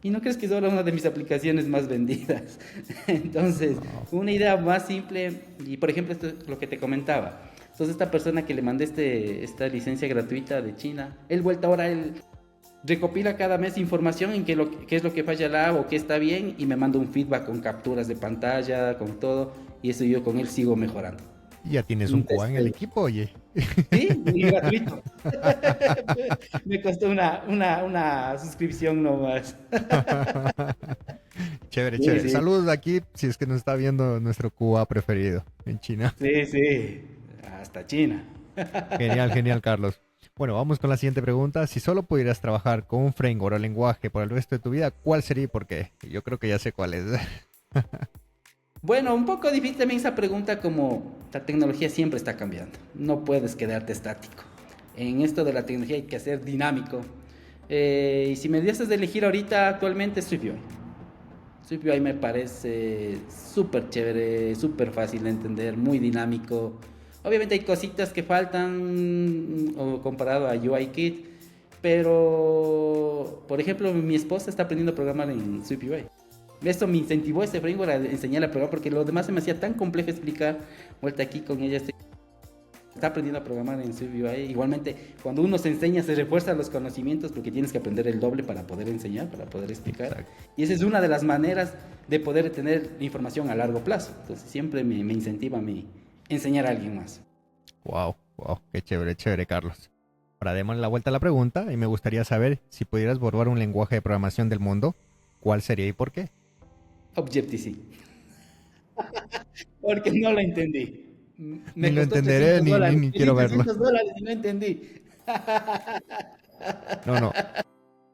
¿Y no crees que es ahora una de mis aplicaciones más vendidas? Entonces, Wow. una idea más simple, y por ejemplo, esto es lo que te comentaba. Entonces, esta persona que le mandé esta licencia gratuita de China, él vuelta ahora, él recopila cada mes información en qué es lo que falla la app o qué está bien y me manda un feedback con capturas de pantalla, con todo, y eso yo con él sigo mejorando. Ya tienes un Un QA en el testeo. equipo, oye. Sí, y gratuito. Me costó una suscripción nomás. Chévere, Sí, chévere. sí, Saludos aquí si es que nos está viendo nuestro QA preferido en China. sí, sí. Hasta China. Genial, genial, Carlos. Bueno, vamos con la siguiente pregunta. Si solo pudieras trabajar con un framework o lenguaje por el resto de tu vida, ¿cuál sería y por qué? Yo creo que ya sé cuál es. Bueno, un poco difícil también esa pregunta como la tecnología siempre está cambiando. No puedes quedarte estático. En esto de la tecnología hay que ser dinámico. Y si me dieses de elegir ahorita actualmente SwiftUI. SwiftUI me parece súper chévere, súper fácil de entender, muy dinámico. Obviamente hay cositas que faltan comparado a UIKit, pero por ejemplo mi esposa está aprendiendo a programar en SwiftUI. Esto me incentivó este framework a enseñarle a programar porque lo demás se me hacía tan complejo explicar. Vuelta aquí con ella está aprendiendo a programar en SwiftUI. Igualmente, cuando uno se enseña, se refuerzan los conocimientos porque tienes que aprender el doble para poder enseñar, para poder explicar. Exacto. Y esa es una de las maneras de poder tener información a largo plazo. Entonces, siempre me incentiva a mí enseñar a alguien más. Wow, wow, qué chévere, chévere, Carlos. Ahora démosle la vuelta a la pregunta y me gustaría saber si pudieras borrar un lenguaje de programación del mundo, ¿cuál sería y por qué? Objective-C. Porque no lo entendí. Ni Me lo costó entenderé 300 ni, ni, dólares. ni Pedí quiero verlo. 300 dólares y no entendí. No, no.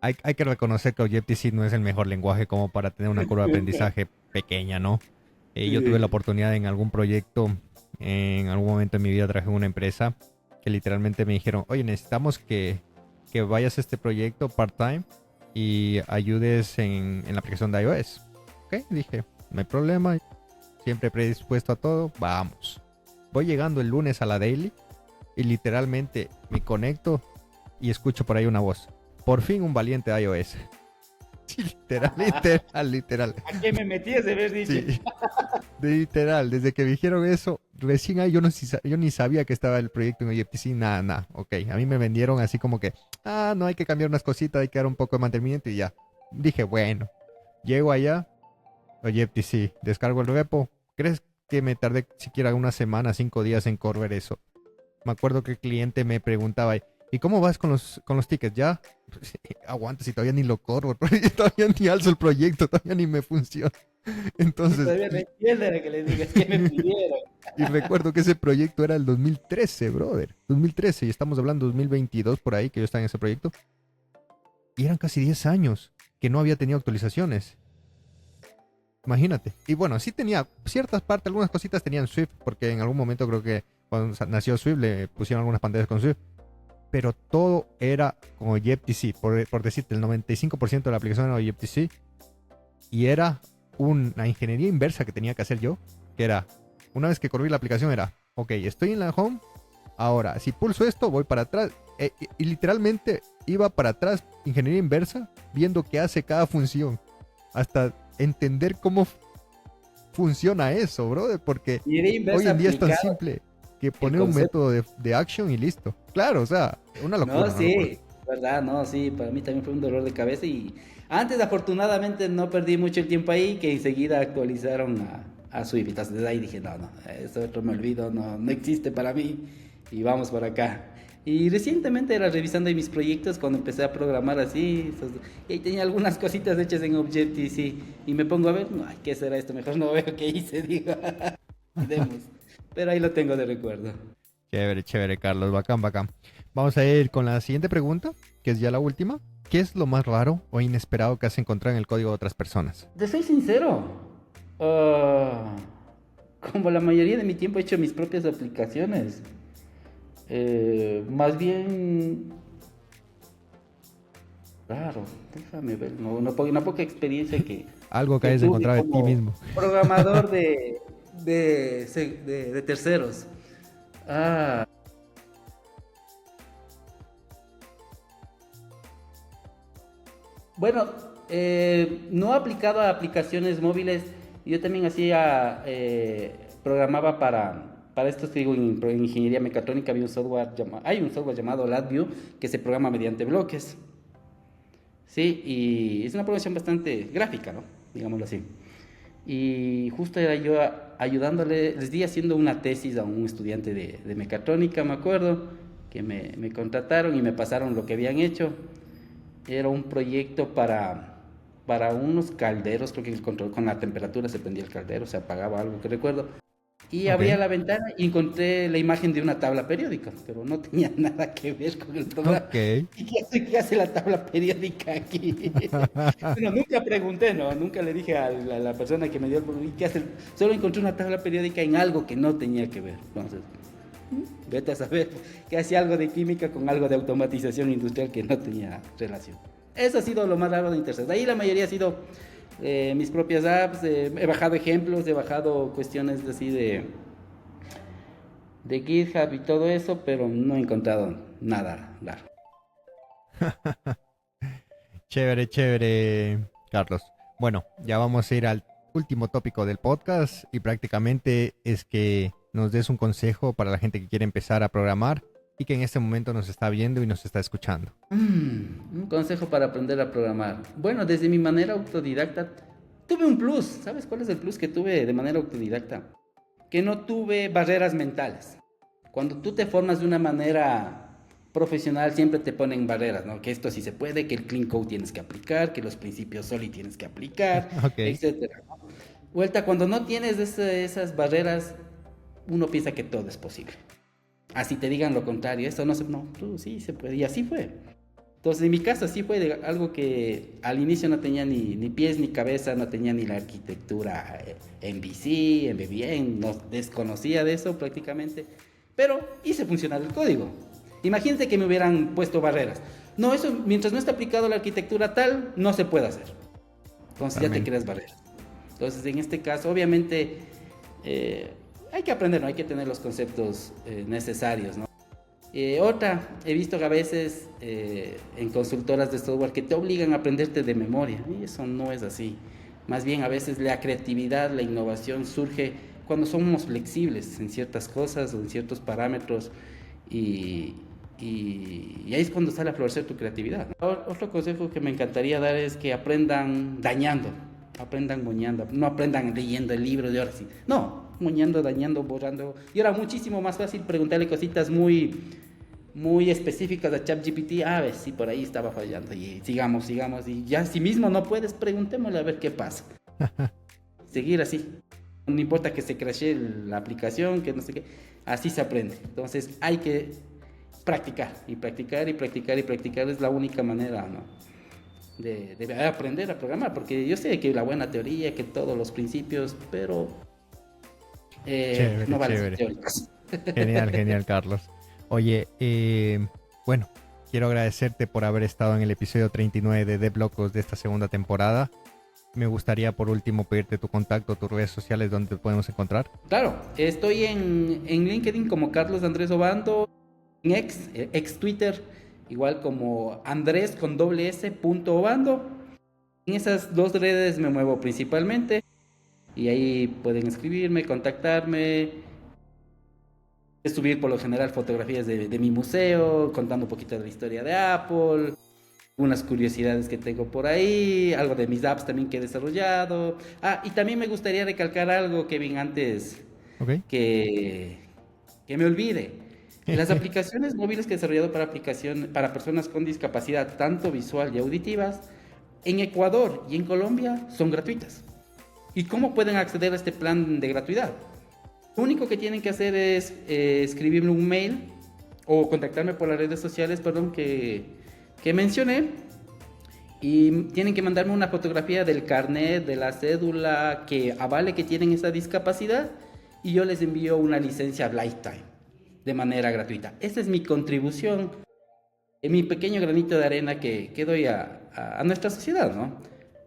Hay que reconocer que Objective-C no es el mejor lenguaje como para tener una curva de aprendizaje pequeña, ¿no? Yo tuve la Sí. oportunidad en algún proyecto, en algún momento en mi vida trabajé en una empresa que literalmente me dijeron, oye, necesitamos que vayas a este proyecto part-time y ayudes en la aplicación de iOS. Ok, dije, no hay problema, siempre predispuesto a todo, vamos. Voy llegando el lunes a la daily y literalmente me conecto y escucho por ahí una voz. Por fin un valiente de iOS. Sí, literal, literal, literal. ¿A qué me metí ese haber dicho? Sí, literal. Desde que me dijeron eso, recién ahí yo ni sabía que estaba el proyecto en Objective-C, nada, nada. Ok, a mí me vendieron así como que, no hay que cambiar unas cositas, hay que dar un poco de mantenimiento y ya. Dije, bueno, llego allá, Objective-C, descargo el repo. ¿Crees que me tardé siquiera una semana, 5 días en correr eso? Me acuerdo que el cliente me preguntaba, ¿y cómo vas con los tickets? ¿Ya? Aguanta, si todavía ni lo corro, todavía ni alzo el proyecto, todavía ni me funciona. Y Entonces, todavía no entienden que les digas que me pidieron. y recuerdo que ese proyecto era el 2013, brother. 2013, y estamos hablando 2022 por ahí, que yo estaba en ese proyecto. Y eran casi 10 años que no había tenido actualizaciones. Imagínate. Y bueno, sí tenía ciertas partes, algunas cositas tenían Swift, porque en algún momento creo que cuando nació Swift le pusieron algunas pantallas con Swift. Pero todo era con Objective-C. Por decirte, el 95% de la aplicación era Objective-C. Y era una ingeniería inversa que tenía que hacer yo. Que era, una vez que corrí la aplicación era, ok, estoy en la home. Ahora, si pulso esto, voy para atrás. Y literalmente iba para atrás, ingeniería inversa, viendo qué hace cada función. Hasta entender cómo funciona eso, brother. Porque Y de hoy inversa en día es tan aplicado simple que el poner un concepto. método de action y listo. Claro, o sea, una No, locura, una locura. sí, verdad, no, sí, para mí también fue un dolor de cabeza y antes afortunadamente no perdí mucho el tiempo ahí, que enseguida actualizaron a Swift. Entonces desde ahí dije, no, no, eso otro me olvido, no, no existe para mí y vamos por acá. Y recientemente era revisando ahí mis proyectos cuando empecé a programar así, y ahí tenía algunas cositas hechas en Objective-C y me pongo a ver, no, ay, ¿qué será esto? Mejor no veo qué hice, digo, y demos. Pero ahí lo tengo de recuerdo. Chévere, chévere, Carlos, bacán, bacán. Vamos a ir con la siguiente pregunta, que es ya la última. ¿Qué es lo más raro o inesperado que has encontrado en el código de otras personas? Te soy sincero. ah, Como la mayoría de mi tiempo he hecho mis propias aplicaciones. Más bien, claro, déjame ver. No poca experiencia Algo que que hayas tuve encontrado de ti como mismo. programador de terceros. Ah, bueno, no aplicado a aplicaciones móviles. Yo también hacía, programaba para esto, te digo, en ingeniería mecatrónica hay un software llamado LabVIEW que se programa mediante bloques. Sí, y es una programación bastante gráfica, ¿no? Digámoslo así. Y justo era yo ayudándole, les di haciendo una tesis a un estudiante de mecatrónica, me acuerdo, que me contrataron y me pasaron lo que habían hecho. Era un proyecto para unos calderos, creo que el control con la temperatura se prendía el caldero, se apagaba algo que recuerdo. Y abría Ok, la ventana y encontré la imagen de una tabla periódica, pero no tenía nada que ver con el programa. ok. ¿Y qué hace la tabla periódica aquí? Bueno, nunca pregunté, ¿no? Nunca le dije a la persona que me dio el programa, ¿qué hace? Solo encontré una tabla periódica en algo que no tenía que ver. Entonces, vete a saber que hacía algo de química con algo de automatización industrial que no tenía relación. Eso ha sido lo más raro de Internet. Ahí la mayoría ha sido mis propias apps, he bajado ejemplos, he bajado cuestiones así de GitHub y todo eso, pero no he encontrado nada raro. Chévere, chévere, Carlos. Bueno, ya vamos a ir al último tópico del podcast y prácticamente es que nos des un consejo para la gente que quiere empezar a programar y que en este momento nos está viendo y nos está escuchando. Un consejo para aprender a programar. Bueno, desde mi manera autodidacta, tuve un plus. ¿Sabes cuál es el plus que tuve de manera autodidacta? Que no tuve barreras mentales. Cuando tú te formas de una manera profesional, siempre te ponen barreras, ¿no? Que esto sí se puede, que el clean code tienes que aplicar, que los principios Soli tienes que aplicar, Ok, etcétera. Vuelta, cuando no tienes esas barreras, uno piensa que todo es posible. Así te digan lo contrario, esto no se, no, tú sí se puede, y así fue. Entonces, en mi caso, sí fue algo que al inicio no tenía ni pies ni cabeza, no tenía ni la arquitectura en VC, en BBN, no desconocía de eso prácticamente, pero hice funcionar el código. Imagínate que me hubieran puesto barreras. No, eso, mientras no esté aplicado la arquitectura tal, no se puede hacer. Entonces ya te totalmente. creas barreras. Entonces, en este caso, obviamente, eh, hay que aprender, ¿no? Hay que tener los conceptos necesarios, ¿no? Otra, he visto que a veces en consultoras de software que te obligan a aprenderte de memoria, y eso no es así. Más bien a veces la creatividad, la innovación surge cuando somos flexibles en ciertas cosas o en ciertos parámetros y, y ahí es cuando sale a florecer tu creatividad, ¿no? Otro consejo que me encantaría dar es que aprendan dañando, aprendan moñando, no aprendan leyendo el libro de ahora sí, no, moñando, dañando, borrando. Y ahora muchísimo más fácil preguntarle cositas muy específicas a ChatGPT, a ver si por ahí estaba fallando y sigamos y ya si mismo no puedes, preguntémosle a ver qué pasa. Seguir así. No importa que se crashee la aplicación, que no sé qué, así se aprende. Entonces hay que practicar y practicar y practicar y practicar es la única manera, ¿no? De aprender a programar, porque yo sé que la buena teoría, que todos los principios, pero Chévere, no vale ser chévere. teóricos. Genial, genial, Carlos. Oye, bueno, quiero agradecerte por haber estado en el episodio 39 de Deblocos de esta segunda temporada. Me gustaría por último pedirte tu contacto, tus redes sociales donde te podemos encontrar. Claro, estoy en LinkedIn como Carlos Andrés Obando, en ex Twitter, igual como Andrés con doble S punto Obando. En esas dos redes me muevo principalmente y ahí pueden escribirme, contactarme, subir por lo general fotografías de mi museo, contando un poquito de la historia de Apple, unas curiosidades que tengo por ahí, algo de mis apps también que he desarrollado. Ah, y también me gustaría recalcar algo, Kevin, antes ¿Ok? que, que me olvide. Las aplicaciones móviles que he desarrollado para personas con discapacidad, tanto visual y auditivas, en Ecuador y en Colombia son gratuitas. ¿Y cómo pueden acceder a este plan de gratuidad? Lo único que tienen que hacer es escribirme un mail o contactarme por las redes sociales, perdón, que mencioné. Y tienen que mandarme una fotografía del carnet, de la cédula que avale que tienen esa discapacidad y yo les envío una licencia Lifetime de manera gratuita. Esa es mi contribución, mi pequeño granito de arena que doy a nuestra sociedad, ¿no?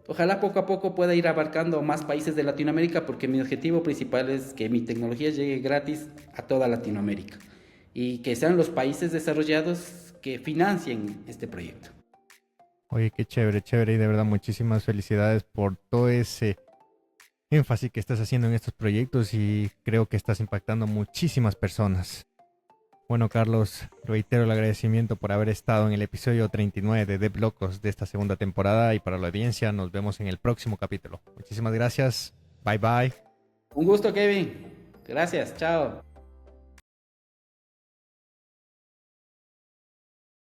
Ojalá poco a poco pueda ir abarcando más países de Latinoamérica porque mi objetivo principal es que mi tecnología llegue gratis a toda Latinoamérica y que sean los países desarrollados que financien este proyecto. Oye, qué chévere, chévere y de verdad muchísimas felicidades por todo ese énfasis que estás haciendo en estos proyectos y creo que estás impactando muchísimas personas. Bueno, Carlos, reitero el agradecimiento por haber estado en el episodio 39 de Dev Locos de esta segunda temporada, y para la audiencia nos vemos en el próximo capítulo. Muchísimas gracias. Bye bye. Un gusto, Kevin. Gracias. Chao.